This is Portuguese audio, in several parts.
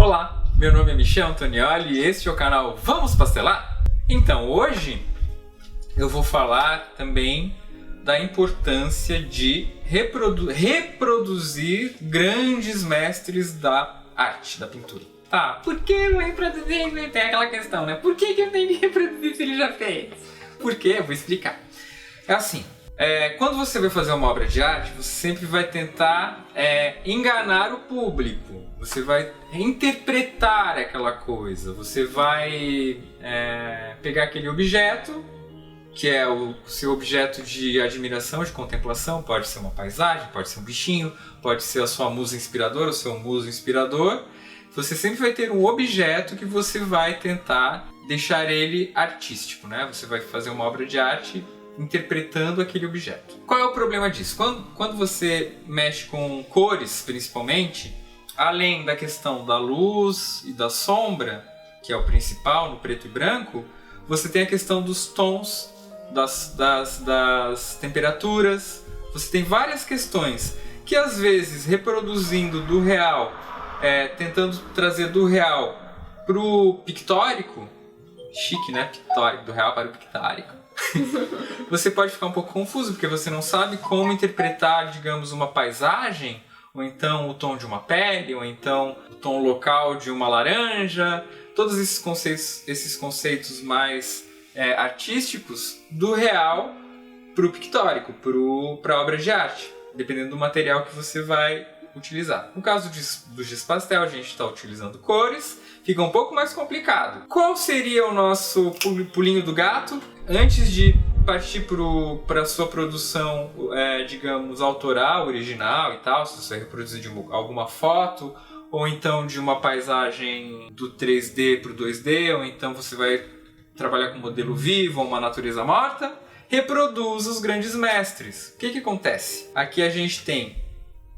Olá, meu nome é Michel Antonioli e este é o canal Vamos Pastelar? Então, hoje eu vou falar também da importância de reproduzir grandes mestres da arte, da pintura. Tá, por que eu vou reproduzir? Tem aquela questão, né? Por que eu tenho que reproduzir se ele já fez? Por quê? Eu vou explicar. É assim, quando você vai fazer uma obra de arte, você sempre vai tentar enganar o público. Você vai interpretar aquela coisa. Você vai pegar aquele objeto, que é o seu objeto de admiração, de contemplação. Pode ser uma paisagem, pode ser um bichinho, pode ser a sua musa inspiradora, o seu muso inspirador. Você sempre vai ter um objeto que você vai tentar deixar ele artístico, né? Você vai fazer uma obra de arte interpretando aquele objeto. Qual é o problema disso? Quando você mexe com cores, principalmente, além da questão da luz e da sombra, que é o principal no preto e branco, você tem a questão dos tons, das temperaturas. Você tem várias questões que, às vezes, reproduzindo do real, tentando trazer do real para o pictórico, chique, né? Pictórico, do real para o pictórico. Você pode ficar um pouco confuso, porque você não sabe como interpretar, digamos, uma paisagem, ou então o tom de uma pele, ou então o tom local de uma laranja, todos esses conceitos mais artísticos do real para o pictórico, para a obra de arte, dependendo do material que você vai utilizar. No caso do giz pastel, a gente está utilizando cores, fica um pouco mais complicado. Qual seria o nosso pulinho do gato? Antes de partir para a sua produção, digamos, autoral, original e tal, se você vai reproduzir de alguma foto, ou então de uma paisagem do 3D para o 2D, ou então você vai trabalhar com modelo vivo ou uma natureza morta, reproduza os grandes mestres. O que acontece? Aqui a gente tem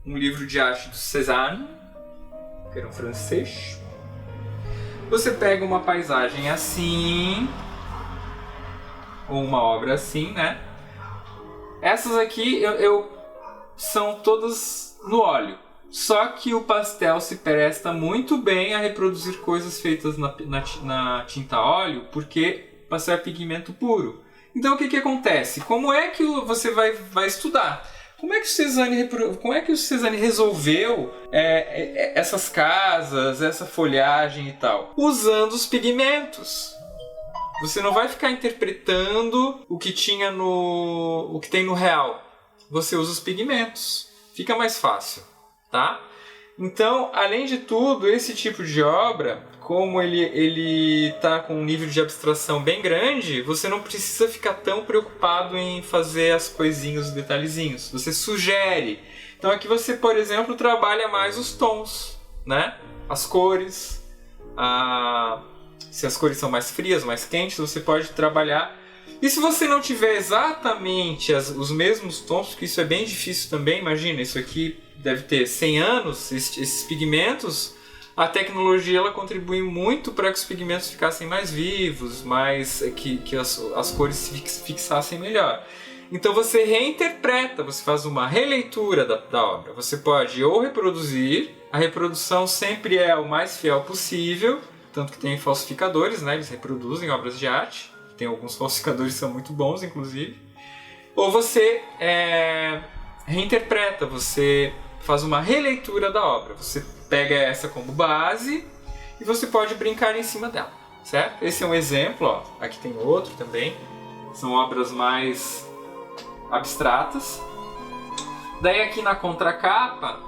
um livro de arte do Cézanne, que era um francês. Você pega uma paisagem assim, ou uma obra assim, né? Essas aqui são todas no óleo. Só que o pastel se presta muito bem a reproduzir coisas feitas na tinta óleo, porque o pastel é pigmento puro. Então o que acontece? Como é que você vai estudar? Como é que o Cézanne resolveu essas casas, essa folhagem e tal? Usando os pigmentos. Você não vai ficar interpretando o que tem no real. Você usa os pigmentos. Fica mais fácil, tá? Então, além de tudo, esse tipo de obra, como ele tá com um nível de abstração bem grande, você não precisa ficar tão preocupado em fazer as coisinhas, os detalhezinhos. Você sugere. Então aqui você, por exemplo, trabalha mais os tons, né? As cores. Se as cores são mais frias, mais quentes, você pode trabalhar. E se você não tiver exatamente os mesmos tons, porque isso é bem difícil também, imagina, isso aqui deve ter 100 anos, esses pigmentos, a tecnologia ela contribui muito para que os pigmentos ficassem mais vivos, que as cores se fixassem melhor. Então você reinterpreta, você faz uma releitura da obra. Você pode ou reproduzir, a reprodução sempre é o mais fiel possível, tanto que tem falsificadores, né? Eles reproduzem obras de arte, tem alguns falsificadores que são muito bons, inclusive. Ou você reinterpreta, você faz uma releitura da obra. Você pega essa como base e você pode brincar em cima dela, certo? Esse é um exemplo, ó. Aqui tem outro também. São obras mais abstratas. Daí aqui na contracapa,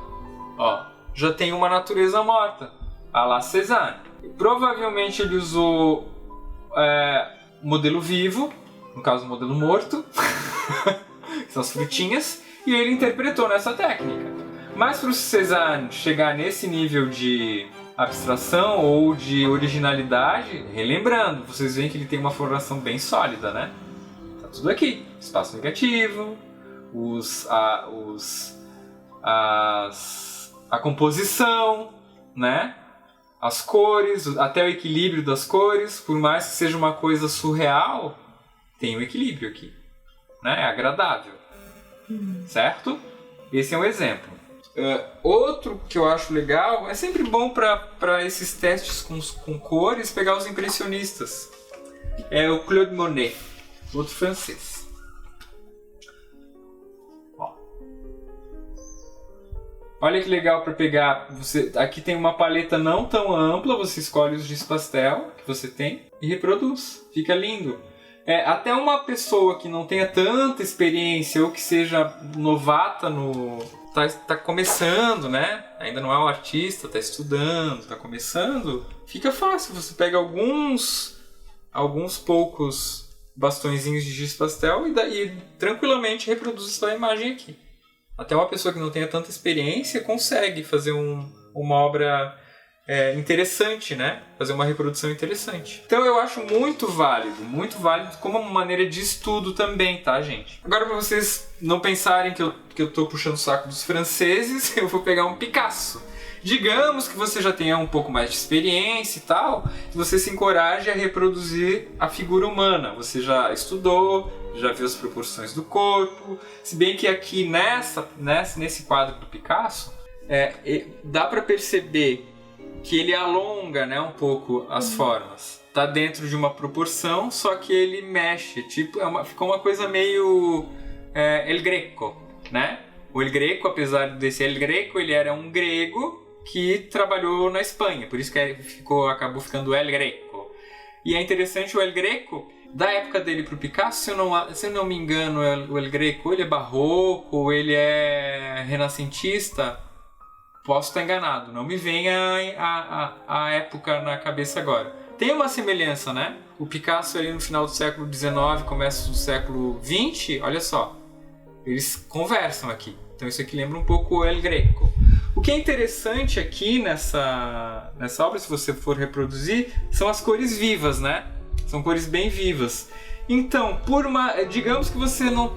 ó, já tem uma natureza morta, à la Cézanne. Provavelmente ele usou modelo vivo, no caso modelo morto, que são as frutinhas, e ele interpretou nessa técnica. Mas para o Cézanne chegar nesse nível de abstração ou de originalidade, relembrando, vocês veem que ele tem uma formação bem sólida, né? Tá tudo aqui, espaço negativo, a composição, né? As cores, até o equilíbrio das cores, por mais que seja uma coisa surreal, tem um equilíbrio aqui, né? É agradável, certo? Esse é um exemplo. Outro que eu acho legal, é sempre bom para esses testes com cores, pegar os impressionistas. É o Claude Monet, outro francês. Olha que legal para pegar. Aqui tem uma paleta não tão ampla, você escolhe os giz pastel que você tem e reproduz. Fica lindo. Até uma pessoa que não tenha tanta experiência ou que seja novata tá começando, né? Ainda não é um artista, tá estudando, tá começando. Fica fácil, você pega alguns poucos bastõezinhos de giz pastel e tranquilamente reproduz essa imagem aqui. Até uma pessoa que não tenha tanta experiência consegue fazer uma obra interessante, né? Fazer uma reprodução interessante. Então eu acho muito válido como uma maneira de estudo também, tá, gente? Agora, para vocês não pensarem que eu tô puxando o saco dos franceses, eu vou pegar um Picasso. Digamos que você já tenha um pouco mais de experiência e tal, e você se encoraje a reproduzir a figura humana. Você já estudou, já viu as proporções do corpo, se bem que aqui nesse quadro do Picasso, dá para perceber que ele alonga, né, um pouco as formas. Tá dentro de uma proporção, só que ele mexe, ficou uma coisa meio El Greco, né? O El Greco, apesar desse El Greco, ele era um grego que trabalhou na Espanha, por isso que acabou ficando El Greco. E é interessante o El Greco, da época dele pro Picasso, se eu não me engano, o El Greco ele é barroco, ele é renascentista, posso estar enganado, não me venha a época na cabeça agora. Tem uma semelhança, né? O Picasso ali no final do século XIX, começo do século XX, olha só, eles conversam aqui. Então isso aqui lembra um pouco o El Greco. O que é interessante aqui nessa obra, se você for reproduzir, são as cores vivas, né? São cores bem vivas. Então, digamos que você não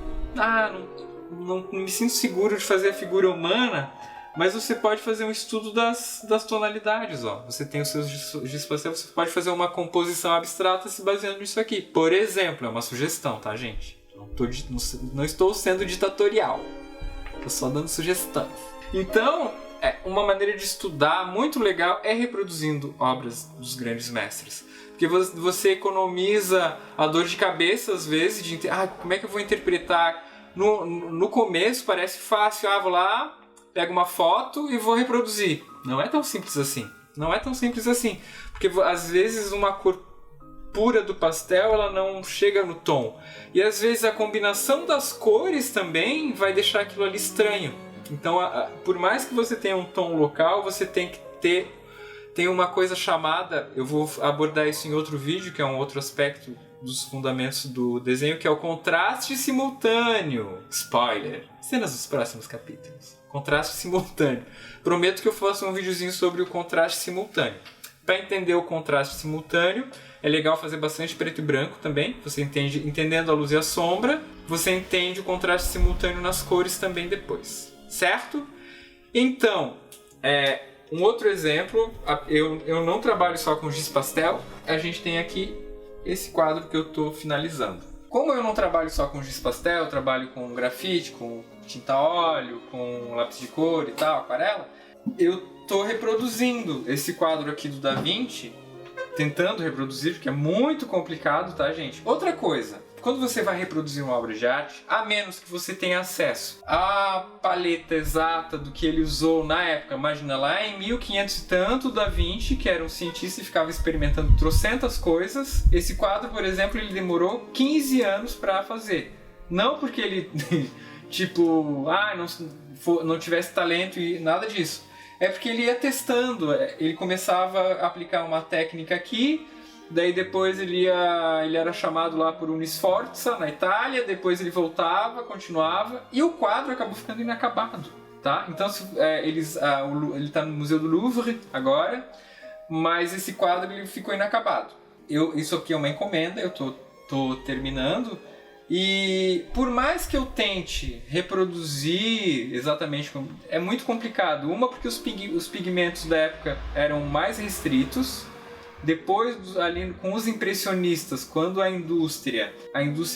me sinto seguro de fazer a figura humana, mas você pode fazer um estudo das tonalidades, ó. Você tem os seus giz pastel, você pode fazer uma composição abstrata se baseando nisso aqui. Por exemplo, é uma sugestão, tá, gente? Não estou sendo ditatorial. Estou só dando sugestão. Então, uma maneira de estudar muito legal é reproduzindo obras dos grandes mestres. Porque você economiza a dor de cabeça, às vezes, de como é que eu vou interpretar? No começo parece fácil, vou lá, pego uma foto e vou reproduzir. Não é tão simples assim. Não é tão simples assim. Porque às vezes uma cor pura do pastel ela não chega no tom. E às vezes a combinação das cores também vai deixar aquilo ali estranho. Então, por mais que você tenha um tom local, você tem que tem uma coisa chamada, eu vou abordar isso em outro vídeo, que é um outro aspecto dos fundamentos do desenho, que é o contraste simultâneo. Spoiler! Cenas dos próximos capítulos. Contraste simultâneo. Prometo que eu faço um videozinho sobre o contraste simultâneo. Para entender o contraste simultâneo, é legal fazer bastante preto e branco também. Você entendendo a luz e a sombra, você entende o contraste simultâneo nas cores também depois. Certo? Então, um outro exemplo, eu não trabalho só com giz pastel, a gente tem aqui esse quadro que eu estou finalizando. Como eu não trabalho só com giz pastel, eu trabalho com grafite, com tinta a óleo, com lápis de cor e tal, aquarela, eu estou reproduzindo esse quadro aqui do Da Vinci, tentando reproduzir, porque é muito complicado, tá, gente? Outra coisa, quando você vai reproduzir uma obra de arte, a menos que você tenha acesso à paleta exata do que ele usou na época, imagina lá em 1500 e tanto, Da Vinci, que era um cientista e ficava experimentando trocentas coisas, esse quadro, por exemplo, ele demorou 15 anos para fazer. Não porque ele, não tivesse talento e nada disso. É porque ele ia testando, ele começava a aplicar uma técnica aqui, daí depois ele era chamado lá por Unisforza, na Itália, depois ele voltava, continuava, e o quadro acabou ficando inacabado, tá? Então ele está no Museu do Louvre agora, mas esse quadro ele ficou inacabado. Isso aqui é uma encomenda, eu tô terminando, e por mais que eu tente reproduzir exatamente, é muito complicado. Uma, porque os pigmentos da época eram mais restritos, Depois, ali com os impressionistas, quando a indústria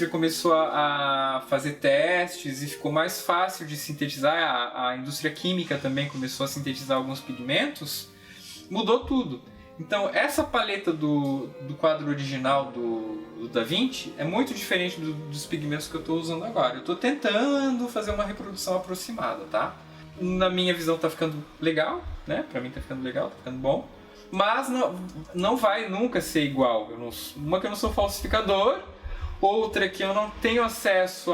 começou a fazer testes e ficou mais fácil de sintetizar, a indústria química também começou a sintetizar alguns pigmentos, mudou tudo. Então, essa paleta do quadro original do Da Vinci é muito diferente dos pigmentos que eu estou usando agora. Eu estou tentando fazer uma reprodução aproximada, tá? Na minha visão tá ficando legal, né? Pra mim tá ficando legal, tá ficando bom. Mas não vai nunca ser igual. Uma que eu não sou falsificador, outra que eu não tenho acesso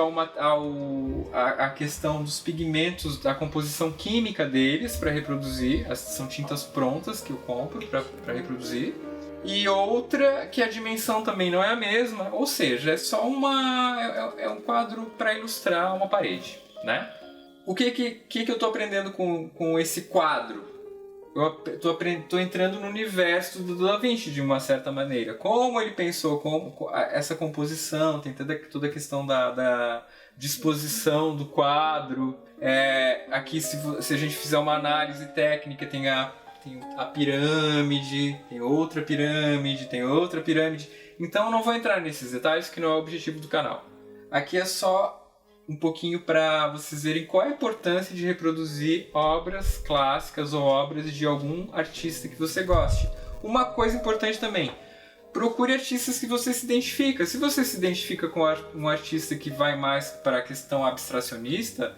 à questão dos pigmentos, da composição química deles para reproduzir. São tintas prontas que eu compro para reproduzir. E outra que a dimensão também não é a mesma, ou seja, é só é um quadro para ilustrar uma parede, né? O que eu tô aprendendo com esse quadro? Eu tô entrando no universo do Da Vinci de uma certa maneira. Como ele pensou, essa composição, tem toda a questão da disposição do quadro. Aqui, se a gente fizer uma análise técnica, tem a pirâmide, tem outra pirâmide, tem outra pirâmide. Então eu não vou entrar nesses detalhes, que não é o objetivo do canal. Aqui é só um pouquinho para vocês verem qual é a importância de reproduzir obras clássicas ou obras de algum artista que você goste. Uma coisa importante também, procure artistas que você se identifica. Se você se identifica com um artista que vai mais para a questão abstracionista,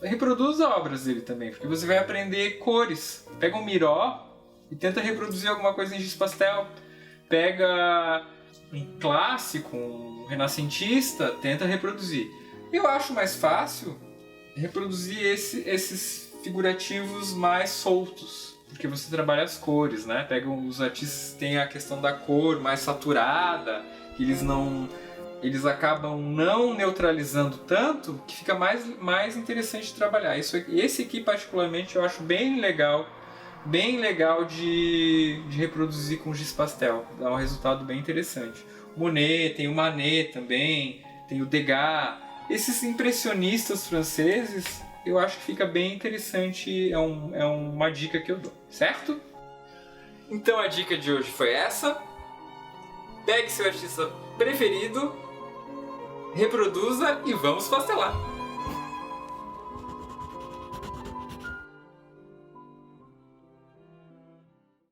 reproduza obras dele também, porque você vai aprender cores. Pega um Miró e tenta reproduzir alguma coisa em giz pastel. Pega um clássico, um renascentista, tenta reproduzir. Eu acho mais fácil reproduzir esses figurativos mais soltos, porque você trabalha as cores, né? Pega os artistas que têm a questão da cor mais saturada, que eles acabam não neutralizando tanto, que fica mais interessante de trabalhar. Esse aqui particularmente eu acho bem legal de reproduzir com giz pastel, dá um resultado bem interessante. Monet, tem o Manet também, tem o Degas. Esses impressionistas franceses, eu acho que fica bem interessante, é uma dica que eu dou, certo? Então a dica de hoje foi essa. Pegue seu artista preferido, reproduza e vamos pastelar!